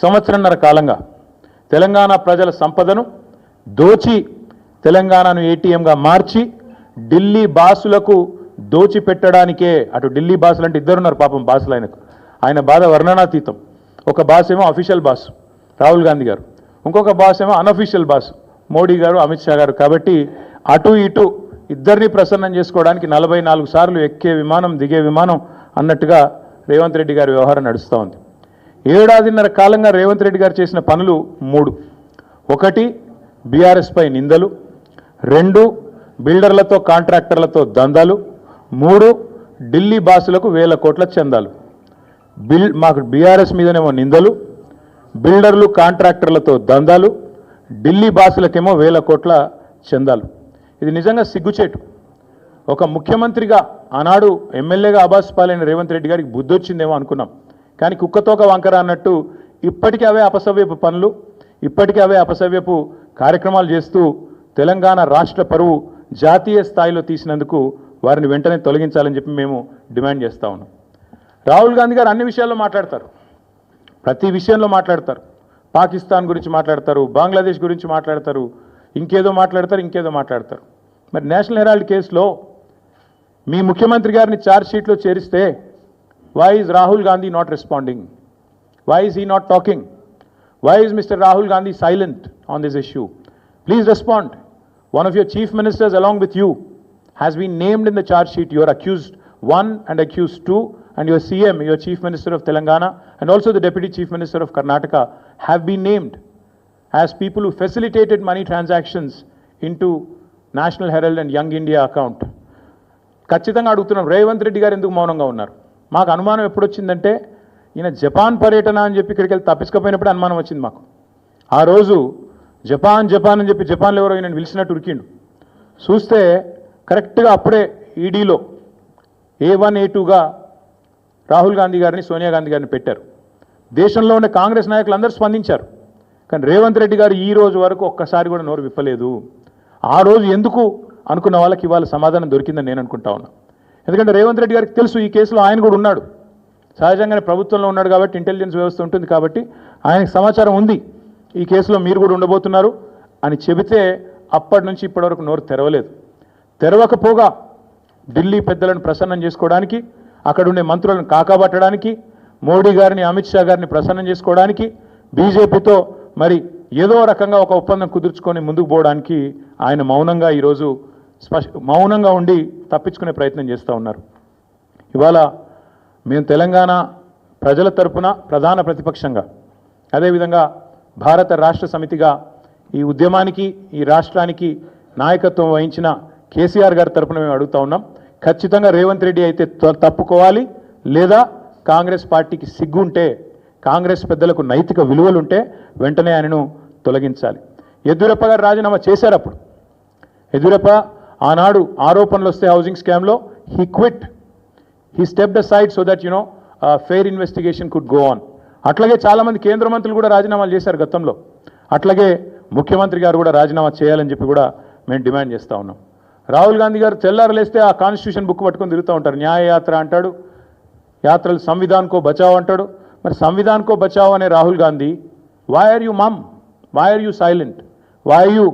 సంవత్సరంన్నర కాలంగా తెలంగాణ ప్రజల సంపదను దోచి తెలంగాణను ఏటీఎంగా మార్చి ఢిల్లీ బాసులకు దోచిపెట్టడానికే, అటు ఢిల్లీ బాసులు అంటే ఇద్దరున్నారు పాపం బాసులు ఆయన బాధ వర్ణనాతీతం. ఒక బాస్ ఏమో అఫీషియల్ బాస్ రాహుల్ గాంధీ గారు, ఇంకొక బాస్ ఏమో అన్అఫీషియల్ బాస్ మోడీ గారు, అమిత్ షా గారు. కాబట్టి అటు ఇటు ఇద్దరిని ప్రసన్నం చేసుకోవడానికి 44 సార్లు ఎక్కే విమానం దిగే విమానం అన్నట్టుగా రేవంత్ రెడ్డి గారి వ్యవహారం నడుస్తూ ఉంది. ఏడాదిన్నర కాలంగా రేవంత్ రెడ్డి గారు చేసిన పనులు 3. 1 బీఆర్ఎస్ పై నిందలు, 2 బిల్డర్లతో కాంట్రాక్టర్లతో దందాలు, 3 ఢిల్లీ బాసులకు వేల కోట్ల చందాలు. మాకు బీఆర్ఎస్ మీదనేమో నిందలు, బిల్డర్లు కాంట్రాక్టర్లతో దందాలు, ఢిల్లీ బాసులకేమో వేల కోట్ల చందాలు. ఇది నిజంగా సిగ్గుచేటు. ఒక ముఖ్యమంత్రిగా ఆనాడు ఎమ్మెల్యేగా ఆబాస్ పాలైన రేవంత్ రెడ్డి గారికి బుద్ధి వచ్చిందేమో అనుకున్నాం. కానీ కుక్కతోక వంకర అన్నట్టు ఇప్పటికీ అవే అపసవ్యపు పనులు, ఇప్పటికీ అవే అపసవ్యపు కార్యక్రమాలు చేస్తూ తెలంగాణ రాష్ట్ర పరువు జాతీయ స్థాయిలో తీసినందుకు వారిని వెంటనే తొలగించాలని చెప్పి మేము డిమాండ్ చేస్తూ ఉన్నాం. రాహుల్ గాంధీ గారు అన్ని విషయాల్లో మాట్లాడతారు, ప్రతి విషయంలో మాట్లాడతారు. పాకిస్తాన్ గురించి మాట్లాడతారు, బంగ్లాదేశ్ గురించి మాట్లాడతారు, ఇంకేదో మాట్లాడతారు. మరి నేషనల్ హెరాల్డ్ కేసులో మీ ముఖ్యమంత్రి గారిని ఛార్జ్ షీట్లో చేరిస్తే why is Rahul Gandhi not responding? Why is he not talking? Why is Mr. Rahul Gandhi silent on this issue? Please respond. One of your chief ministers along with you has been named in the charge sheet. You are accused 1 and accused 2, and your CM, your chief minister of Telangana, and also the deputy chief minister of Karnataka have been named as people who facilitated money transactions into National Herald and Young India account. ఖచ్చితంగా అడుగుతున్నాం, రేవంత్ రెడ్డి గారు ఎందుకు మౌనంగా ఉన్నారు? మాకు అనుమానం ఎప్పుడు వచ్చిందంటే ఈయన జపాన్ పర్యటన అని చెప్పి ఇక్కడికి వెళ్ళి తప్పించుకపోయినప్పుడు అనుమానం వచ్చింది మాకు. ఆ రోజు జపాన్ అని చెప్పి జపాన్లో ఎవరో ఈయన పిలిచినట్టు ఉరికిండు. చూస్తే కరెక్ట్గా అప్పుడే ఈడీలో A1 A2గా రాహుల్ గాంధీ గారిని, సోనియా గాంధీ గారిని పెట్టారు. దేశంలో ఉన్న కాంగ్రెస్ నాయకులు అందరూ స్పందించారు. కానీ రేవంత్ రెడ్డి గారు ఈ రోజు వరకు ఒక్కసారి కూడా నోరు విప్పలేదు. ఆ రోజు ఎందుకు అనుకున్న వాళ్ళకి ఇవాళ సమాధానం దొరికిందని నేను అనుకుంటా ఉన్నా. ఎందుకంటే రేవంత్ రెడ్డి గారికి తెలుసు ఈ కేసులో ఆయన కూడా ఉన్నాడు. సహజంగానే ప్రభుత్వంలో ఉన్నాడు కాబట్టి, ఇంటెలిజెన్స్ వ్యవస్థ ఉంటుంది కాబట్టి ఆయనకు సమాచారం ఉంది ఈ కేసులో మీరు కూడా ఉండబోతున్నారు అని చెబితే అప్పటి నుంచి ఇప్పటి వరకు నోరు తెరవలేదు. తెరవకపోగా ఢిల్లీ పెద్దలను ప్రసన్నం చేసుకోవడానికి, అక్కడ ఉండే మంత్రులను కాకాబట్టడానికి, మోడీ గారిని, అమిత్ షా గారిని ప్రసన్నం చేసుకోవడానికి, బీజేపీతో మరి ఏదో రకంగా ఒక ఒప్పందం కుదుర్చుకొని ముందుకు పోవడానికి ఆయన మౌనంగా ఈరోజు మౌనంగా ఉండి తప్పించుకునే ప్రయత్నం చేస్తూ ఉన్నారు. ఇవాళ మేము తెలంగాణ ప్రజల తరపున ప్రధాన ప్రతిపక్షంగా, అదేవిధంగా భారత రాష్ట్ర సమితిగా ఈ ఉద్యమానికి, ఈ రాష్ట్రానికి నాయకత్వం వహించిన కేసీఆర్ గారి తరపున మేము అడుగుతూ ఉన్నాం. ఖచ్చితంగా రేవంత్ రెడ్డి అయితే తప్పుకోవాలి, లేదా కాంగ్రెస్ పార్టీకి సిగ్గుంటే, కాంగ్రెస్ పెద్దలకు నైతిక విలువలుంటే వెంటనే ఆయనను తొలగించాలి. యడ్యూరప్ప గారు రాజీనామా చేశారు. అప్పుడు యడ్యూరప్ప ఆనాడు ఆరోపణలు వస్తే హౌసింగ్ స్కామ్లో he quit, he stepped aside so that fair investigation could go on. అట్లాగే చాలామంది కేంద్ర మంత్రులు కూడా రాజీనామాలు చేశారు గతంలో. అట్లాగే ముఖ్యమంత్రి గారు కూడా రాజీనామా చేయాలని చెప్పి కూడా మేము డిమాండ్ చేస్తూ ఉన్నాం. రాహుల్ గాంధీ గారు తెల్లారలేస్తే ఆ కాన్స్టిట్యూషన్ బుక్ పట్టుకొని తిరుగుతూ ఉంటారు. న్యాయ యాత్ర అంటాడు, యాత్రలు సంవిధాన్కో బచావ్ అంటాడు. మరి సంవిధాన్కో బచావ్ అనే Rahul Gandhi, why are you mum, why are you silent, why are you